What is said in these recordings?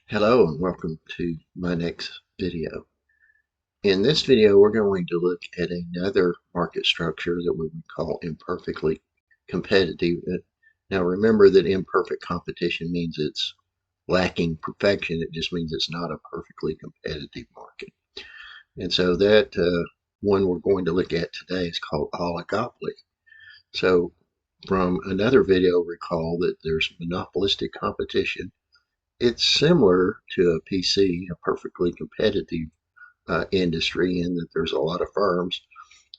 Hello and welcome to my next video. In this video, we're going to look at another market structure that we would call imperfectly competitive. Now remember that imperfect competition means it's lacking perfection. It just means it's not a perfectly competitive market. And so that one we're going to look at today is called oligopoly. So from another video, recall that there's monopolistic competition. It's similar to a PC, a perfectly competitive industry, in that there's a lot of firms,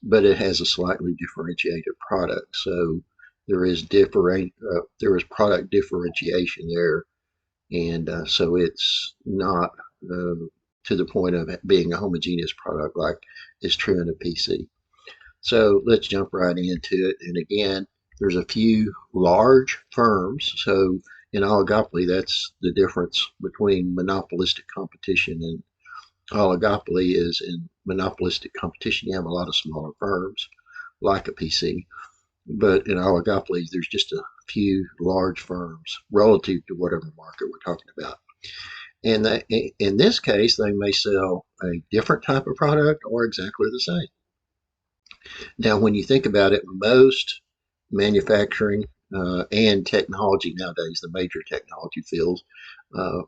but it has a slightly differentiated product. So there is product differentiation there, and so it's not to the point of being a homogeneous product like is true in a PC. So let's jump right into it. And again, there's a few large firms. So in oligopoly, that's the difference between monopolistic competition and oligopoly. Is in monopolistic competition, you have a lot of smaller firms like a PC. But in oligopoly, there's just a few large firms relative to whatever market we're talking about. And in this case, they may sell a different type of product or exactly the same. Now, when you think about it, most manufacturing and technology nowadays, the major technology fields, uh,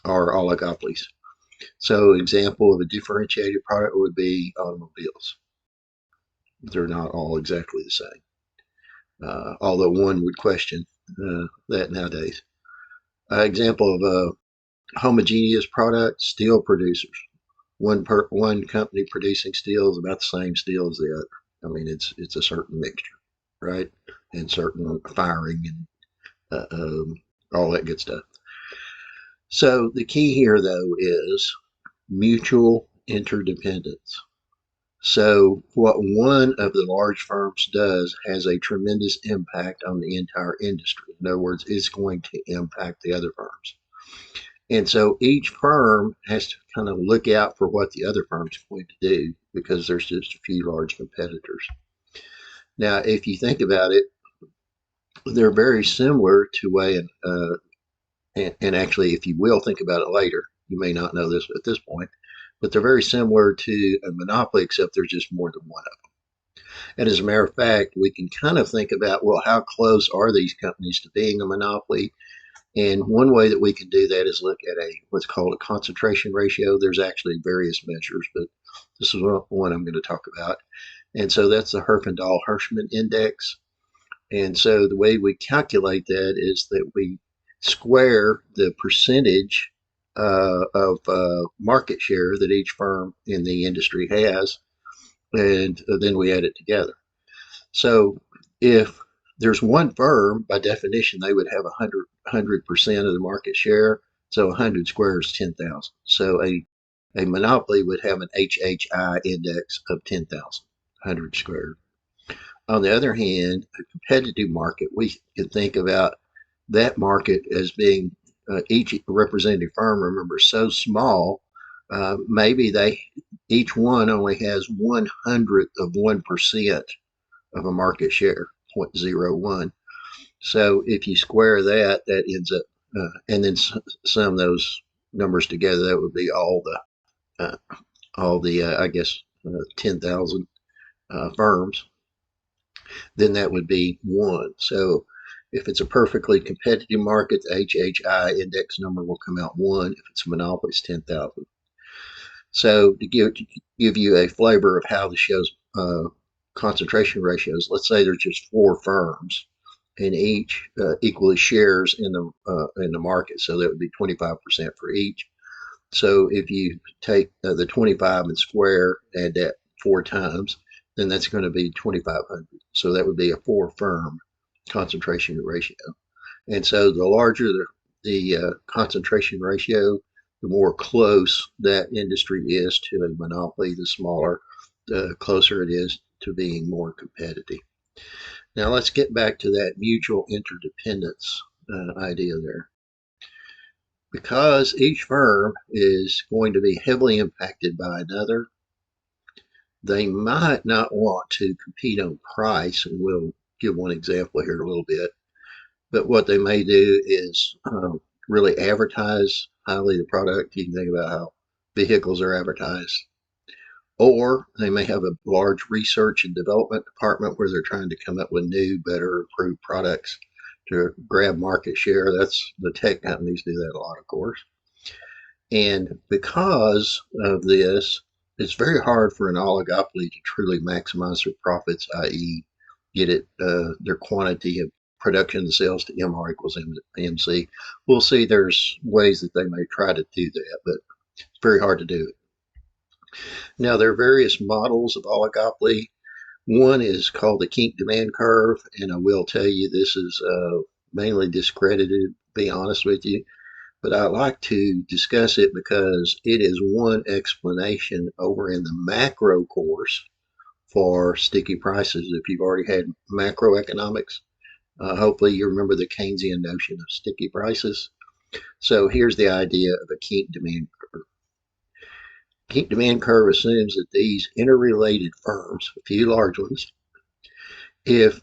are oligopolies. So, example of a differentiated product would be automobiles. They're not all exactly the same, although one would question that nowadays. Example of a homogeneous product: steel producers. One company producing steel is about the same steel as the other. I mean, it's a certain mixture, right? And certain firing and all that good stuff. So the key here, though, is mutual interdependence. So what one of the large firms does has a tremendous impact on the entire industry. In other words, it's going to impact the other firms. And so each firm has to kind of look out for what the other firm's going to do, because there's just a few large competitors. Now, if you think about it, they're very similar to way, and actually, if you will think about it later, you may not know this at this point, but they're very similar to a monopoly, except there's just more than one of them. And as a matter of fact, we can kind of think about, well, how close are these companies to being a monopoly? And one way that we can do that is look at what's called a concentration ratio. There's actually various measures, but this is one I'm going to talk about. And so that's the Herfindahl-Hirschman index. And so the way we calculate that is that we square the percentage of market share that each firm in the industry has, and then we add it together. So if there's one firm, by definition, they would have 100% of the market share. So 100 squared is 10,000. So a monopoly would have an HHI index of 10,000, 100 squared. On the other hand, a competitive market, we can think about that market as being each representative firm, remember, so small, maybe each one only has 1/100th of 1% of a market share, 0.01. So if you square that, that ends up, and then sum those numbers together, that would be all the I guess 10,000 firms. Then that would be one. So if it's a perfectly competitive market, the HHI index number will come out one. If it's a monopoly, it's 10,000. So to give you a flavor of how this shows concentration ratios, let's say there's just four firms, and each equally shares in the market. So that would be 25% for each. So if you take the 25 and square, add that four times, then that's going to be 2,500. So that would be a four firm concentration ratio. And so the larger the concentration ratio, the more close that industry is to a monopoly. The smaller, the closer it is to being more competitive. Now let's get back to that mutual interdependence idea there. Because each firm is going to be heavily impacted by another, they might not want to compete on price, and we'll give one example here in a little bit. But what they may do is really advertise highly the product. You can think about how vehicles are advertised. Or they may have a large research and development department where they're trying to come up with new, better, improved products to grab market share. That's the tech companies do that a lot, of course. And because of this, it's very hard for an oligopoly to truly maximize their profits, i.e., get it their quantity of production and sales to MR equals MC. We'll see there's ways that they may try to do that, but it's very hard to do it. Now, there are various models of oligopoly. One is called the kink demand curve, and I will tell you this is mainly discredited, to be honest with you, but I like to discuss it because it is one explanation over in the macro course for sticky prices. If you've already had macroeconomics, hopefully you remember the Keynesian notion of sticky prices. So here's the idea of a kink demand curve. Kink demand curve assumes that these interrelated firms, a few large ones, if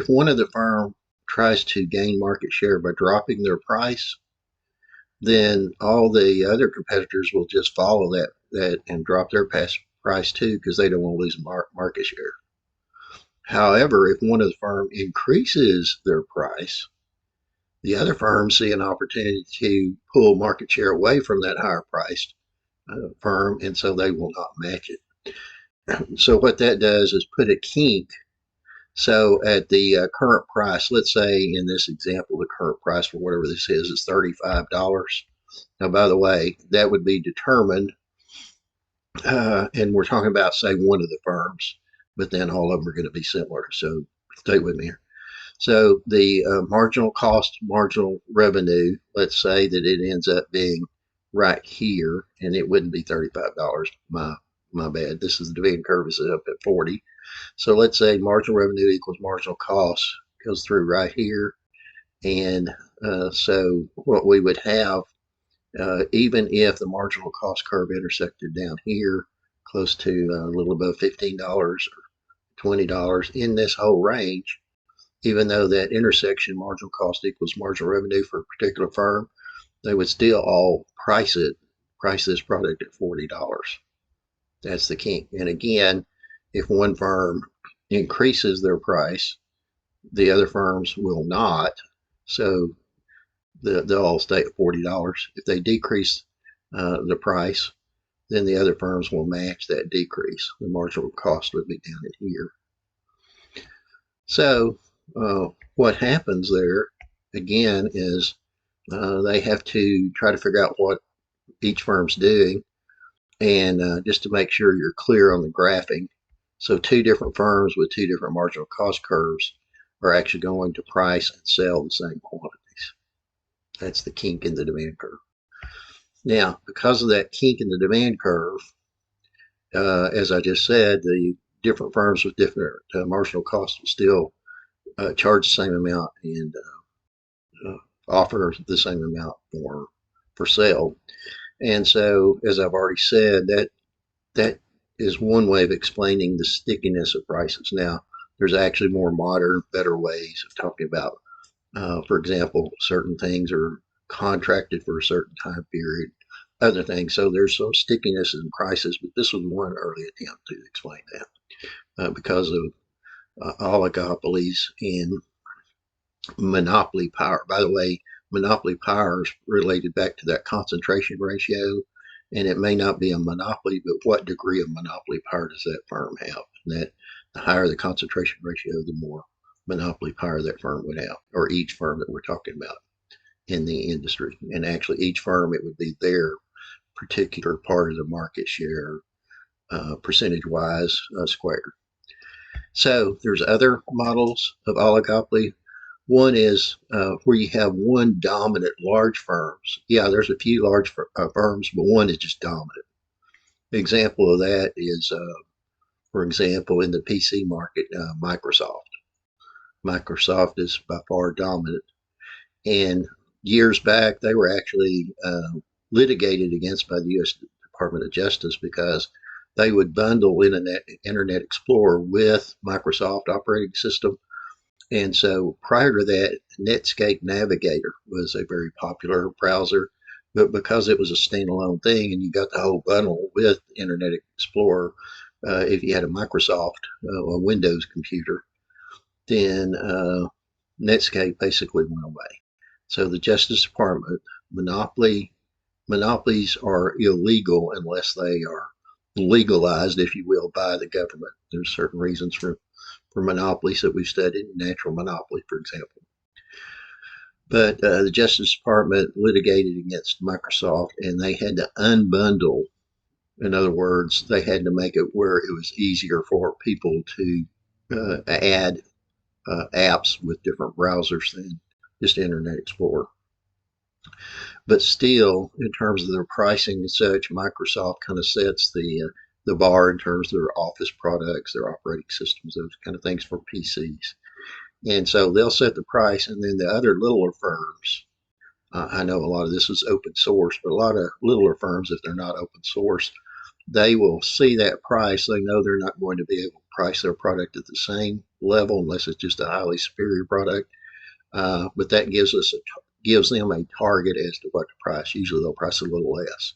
one of the firm tries to gain market share by dropping their price, then all the other competitors will just follow that and drop their price too, because they don't want to lose market share. However, if one of the firm increases their price, the other firms see an opportunity to pull market share away from that higher priced firm, and so they will not match it. So what that does is put a kink. So at the current price, let's say in this example, the current price for whatever this is $35. Now, by the way, that would be determined, and we're talking about, say, one of the firms, but then all of them are going to be similar. So stay with me here. So the marginal cost, marginal revenue, let's say that it ends up being right here, and it wouldn't be $35. My bad. This is the demand curve is up at 40. So let's say marginal revenue equals marginal cost goes through right here. And so what we would have, even if the marginal cost curve intersected down here, close to a little above $15 or $20 in this whole range, even though that intersection marginal cost equals marginal revenue for a particular firm, they would still all price this product at $40. That's the kink. And again, if one firm increases their price, the other firms will not. So they'll all stay at $40. If they decrease the price, then the other firms will match that decrease. The marginal cost would be down in here. So what happens there, again, is they have to try to figure out what each firm's doing, and just to make sure you're clear on the graphing. So two different firms with two different marginal cost curves are actually going to price and sell the same quantities. That's the kink in the demand curve. Now, because of that kink in the demand curve, as I just said, the different firms with different marginal costs will still charge the same amount and offer the same amount for sale. And so, as I've already said, that is one way of explaining the stickiness of prices. Now, there's actually more modern, better ways of talking about, for example, certain things are contracted for a certain time period, other things. So there's some stickiness in prices, but this was one early attempt to explain that because of oligopolies and monopoly power. By the way, monopoly power is related back to that concentration ratio, and it may not be a monopoly, but what degree of monopoly power does that firm have? And that the higher the concentration ratio, the more monopoly power that firm would have, or each firm that we're talking about in the industry. And actually, each firm, it would be their particular part of the market share, percentage-wise, squared. So there's other models of oligopoly. One is where you have one dominant large firms. Yeah, there's a few large firms, but one is just dominant. An example of that is, for example, in the PC market, Microsoft. Microsoft is by far dominant. And years back, they were actually litigated against by the U.S. Department of Justice because they would bundle Internet Explorer with Microsoft operating system. And so prior to that, Netscape Navigator was a very popular browser, but because it was a standalone thing and you got the whole bundle with Internet Explorer, if you had a Microsoft, a Windows computer, then Netscape basically went away. So the Justice Department, monopolies are illegal unless they are legalized, if you will, by the government. There's certain reasons for monopolies that we've studied, natural monopoly, for example. But the Justice Department litigated against Microsoft, and they had to unbundle. In other words, they had to make it where it was easier for people to add apps with different browsers than just Internet Explorer. But still, in terms of their pricing and such, Microsoft kind of sets the bar in terms of their Office products, their operating systems, those kind of things for PCs. And so they'll set the price, and then the other littler firms. I know a lot of this is open source, but a lot of littler firms, if they're not open source, they will see that price. They know they're not going to be able to price their product at the same level unless it's just a highly superior product. But that gives them a target as to what to price. Usually they'll price a little less.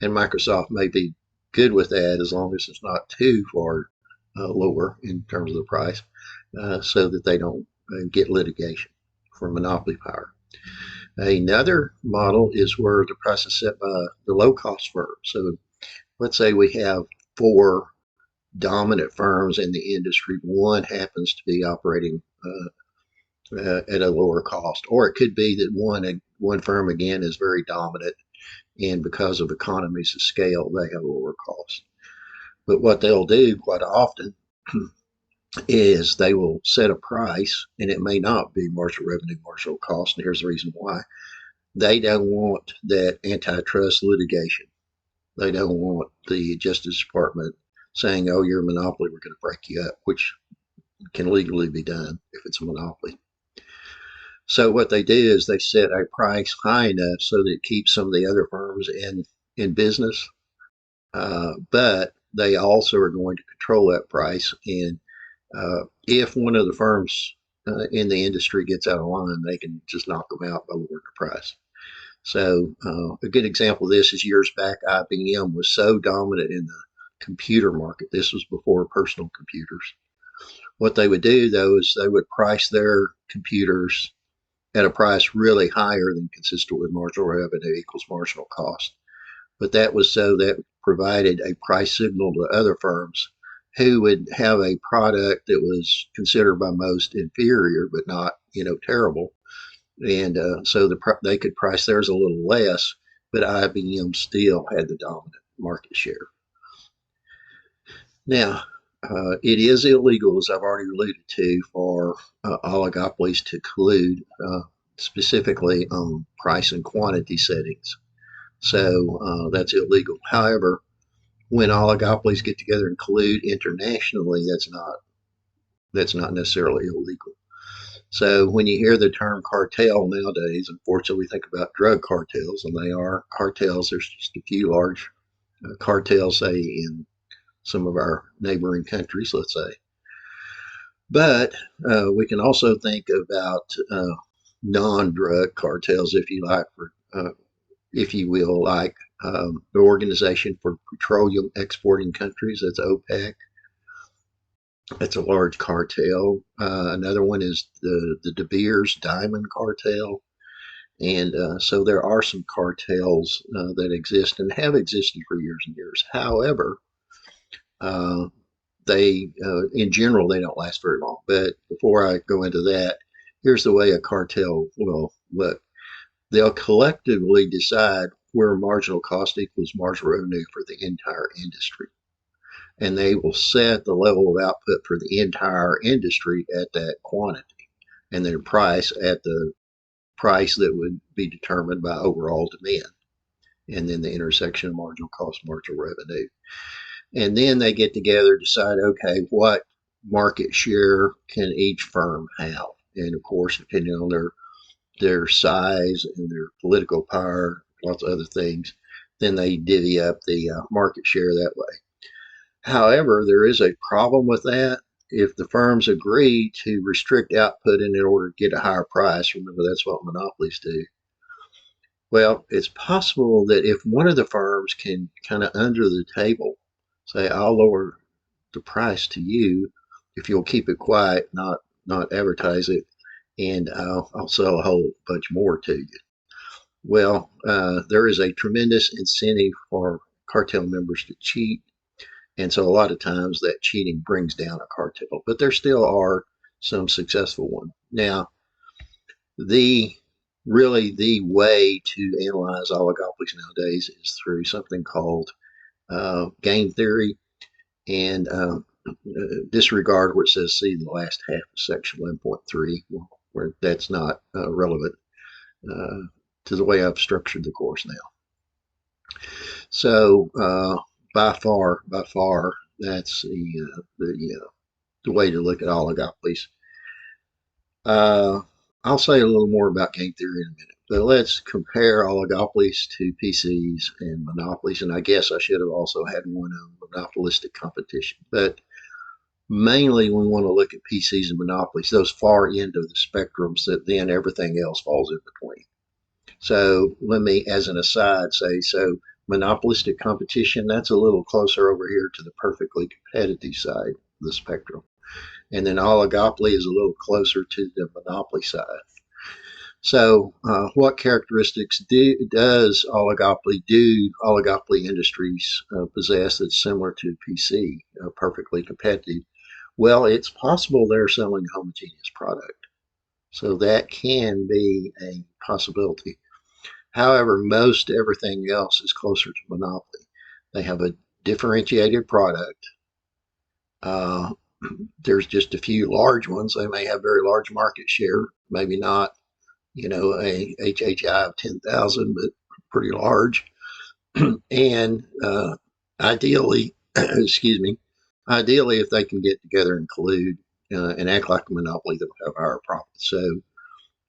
And Microsoft may be good with that as long as it's not too far lower in terms of the price, so that they don't get litigation for monopoly power. Another model is where the price is set by the low-cost firm. So let's say we have 4 dominant firms in the industry. One happens to be operating at a lower cost, or it could be that one firm again is very dominant, and because of economies of scale, they have a lower cost. But what they'll do quite often is they will set a price, and it may not be marginal revenue, marginal cost. And here's the reason why. They don't want that antitrust litigation. They don't want the Justice Department saying, oh, you're a monopoly, we're going to break you up, which can legally be done if it's a monopoly. So what they do is they set a price high enough so that it keeps some of the other firms in business, but they also are going to control that price. And if one of the firms in the industry gets out of line, they can just knock them out by lowering the price. So a good example of this is years back, IBM was so dominant in the computer market. This was before personal computers. What they would do, though, is they would price their computers at a price really higher than consistent with marginal revenue equals marginal cost. But that was so that provided a price signal to other firms who would have a product that was considered by most inferior, but not, terrible. And so they could price theirs a little less, but IBM still had the dominant market share. Now, it is illegal, as I've already alluded to, for oligopolies to collude, specifically on price and quantity settings. So that's illegal. However, when oligopolies get together and collude internationally, that's not necessarily illegal. So when you hear the term cartel nowadays, unfortunately, we think about drug cartels, and they are cartels. There's just a few large cartels, say, in some of our neighboring countries, let's say. But we can also think about non-drug cartels, if you like, if you will, like the Organization for Petroleum Exporting Countries. That's OPEC. That's a large cartel. Another one is the De Beers Diamond Cartel. And so there are some cartels that exist and have existed for years and years. However, in general, they don't last very long. But before I go into that, here's the way a cartel will look. They'll collectively decide where marginal cost equals marginal revenue for the entire industry. And they will set the level of output for the entire industry at that quantity, and their price at the price that would be determined by overall demand, and then the intersection of marginal cost, marginal revenue. And then they get together, decide, okay, what market share can each firm have? And of course, depending on their size and their political power, lots of other things, then they divvy up the market share that way. However, there is a problem with that. If the firms agree to restrict output in order to get a higher price, remember that's what monopolies do, Well, it's possible that if one of the firms can kind of under the table say, I'll lower the price to you if you'll keep it quiet, not advertise it, and I'll sell a whole bunch more to you. Well, there is a tremendous incentive for cartel members to cheat. And so a lot of times that cheating brings down a cartel, but there still are some successful ones. Now, the really the way to analyze oligopolies nowadays is through something called game theory, and disregard where it says see the last half of section 1.3, where that's not relevant uh, to the way I've structured the course now. So by far, that's the way to look at oligopolies. Uh, I'll say a little more about game theory in a minute, but let's compare oligopolies to PCs and monopolies. And I guess I should have also had one on monopolistic competition, but mainly we want to look at PCs and monopolies, those far end of the spectrums that then everything else falls in between. So let me, as an aside, say so monopolistic competition, that's a little closer over here to the perfectly competitive side of the spectrum. And then oligopoly is a little closer to the monopoly side. So, what characteristics does oligopoly industries possess that's similar to PC, perfectly competitive? Well, it's possible they're selling a homogeneous product, so that can be a possibility. However, most everything else is closer to monopoly. They have a differentiated product. Uh, there's just a few large ones. They may have very large market share, maybe not, a HHI of 10,000, but pretty large. And ideally, excuse me, ideally, if they can get together and collude and act like a monopoly, they'll have higher profits. So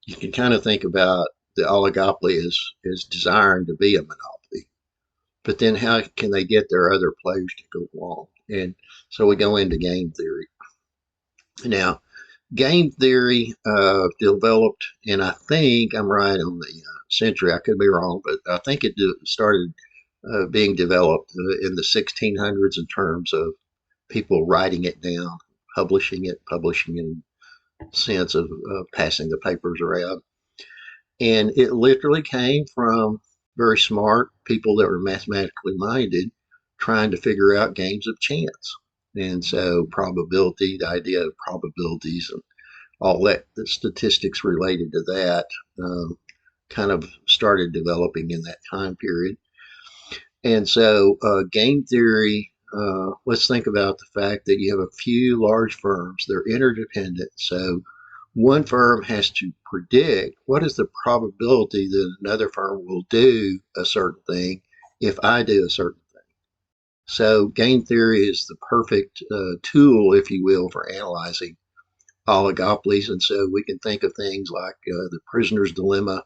you can kind of think about the oligopoly as desiring to be a monopoly. But then how can they get their other players to go along? And so we go into game theory. Now, game theory developed, and I think I'm right on the century. I could be wrong, but I think it started being developed in the 1600s in terms of people writing it down, publishing in sense of passing the papers around. And it literally came from very smart people that were mathematically minded trying to figure out games of chance. And so probability, the idea of probabilities and all that, the statistics related to that kind of started developing in that time period. And so game theory, let's think about the fact that you have a few large firms, they're interdependent. So one firm has to predict what is the probability that another firm will do a certain thing if I do a certain thing. So game theory is the perfect tool, if you will, for analyzing oligopolies. And so we can think of things like the prisoner's dilemma.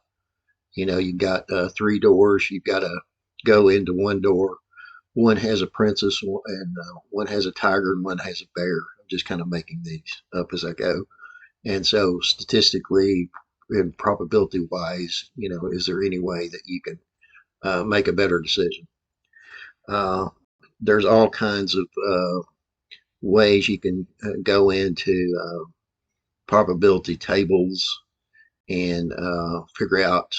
You've got three doors. You've got to go into one door. One has a princess, and one has a tiger, and one has a bear. I'm just kind of making these up as I go. And so statistically and probability wise, is there any way that you can make a better decision? Uh, there's all kinds of ways you can go into probability tables and figure out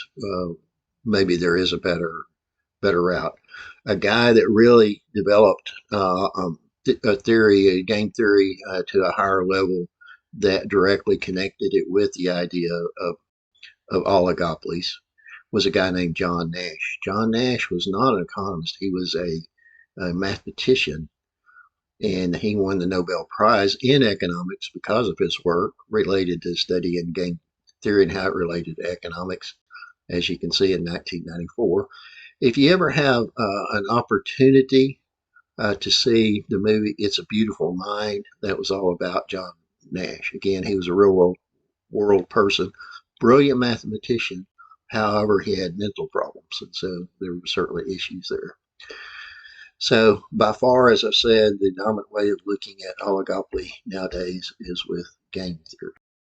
maybe there is a better route. A guy that really developed a game theory to a higher level that directly connected it with the idea of oligopolies was a guy named John Nash. John Nash was not an economist. He was a mathematician, and he won the Nobel Prize in economics because of his work related to studying game theory and how it related to economics, as you can see in 1994. If you ever have an opportunity to see the movie It's a Beautiful Mind, that was all about John Nash. Again, he was a real world person, brilliant mathematician. However, he had mental problems, and so there were certainly issues there. So, by far, as I said, the dominant way of looking at oligopoly nowadays is with game theory.